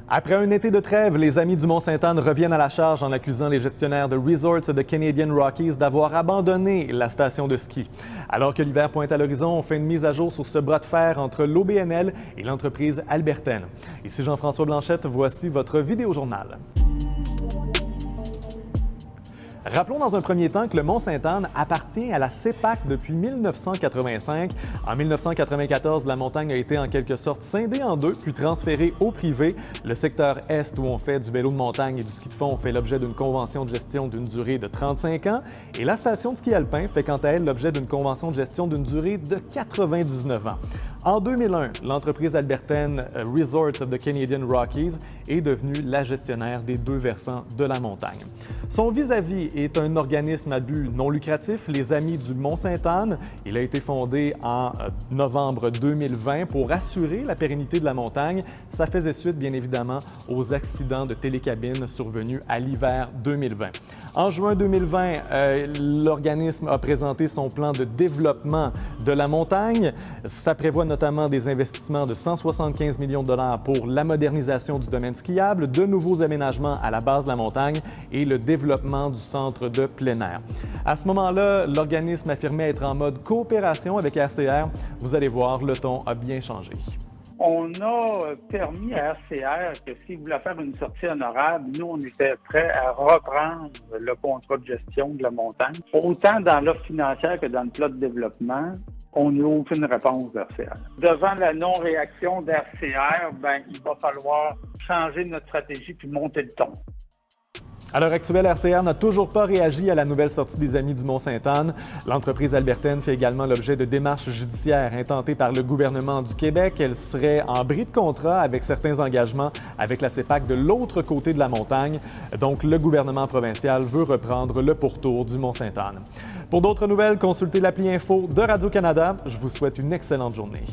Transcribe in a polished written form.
Après un été de trêve, les amis du Mont-Sainte-Anne reviennent à la charge en accusant les gestionnaires de Resorts de Canadian Rockies d'avoir abandonné la station de ski. Alors que l'hiver pointe à l'horizon, on fait une mise à jour sur ce bras de fer entre l'OBNL et l'entreprise albertaine. Ici Jean-François Blanchette, voici votre vidéojournal. Rappelons dans un premier temps que le Mont-Sainte-Anne appartient à la CEPAC depuis 1985. En 1994, la montagne a été en quelque sorte scindée en deux, puis transférée au privé. Le secteur Est, où on fait du vélo de montagne et du ski de fond, fait l'objet d'une convention de gestion d'une durée de 35 ans. Et la station de ski alpin fait quant à elle l'objet d'une convention de gestion d'une durée de 99 ans. En 2001, l'entreprise albertaine Resorts of the Canadian Rockies est devenue la gestionnaire des deux versants de la montagne. Son vis-à-vis est un organisme à but non lucratif, les Amis du Mont-Sainte-Anne. Il a été fondé en novembre 2020 pour assurer la pérennité de la montagne. Ça faisait suite, bien évidemment, aux accidents de télécabine survenus à l'hiver 2020. En juin 2020, l'organisme a présenté son plan de développement de la montagne. Ça prévoit notamment des investissements de 175 millions de dollars pour la modernisation du domaine skiable, de nouveaux aménagements à la base de la montagne et le développement du centre de plein air. À ce moment-là, l'organisme affirmait être en mode coopération avec RCR. Vous allez voir, le ton a bien changé. On a permis à RCR que s'ils voulaient faire une sortie honorable, nous, on était prêts à reprendre le contrat de gestion de la montagne. Autant dans l'offre financière que dans le plan de développement, on n'a aucune réponse d'RCR. Devant la non-réaction d'RCR, il va falloir changer notre stratégie puis monter le ton. À l'heure actuelle, RCR n'a toujours pas réagi à la nouvelle sortie des Amis du Mont-Sainte-Anne. L'entreprise albertaine fait également l'objet de démarches judiciaires intentées par le gouvernement du Québec. Elle serait en bris de contrat avec certains engagements avec la CEPAC de l'autre côté de la montagne. Donc, le gouvernement provincial veut reprendre le pourtour du Mont-Sainte-Anne. Pour d'autres nouvelles, consultez l'appli Info de Radio-Canada. Je vous souhaite une excellente journée.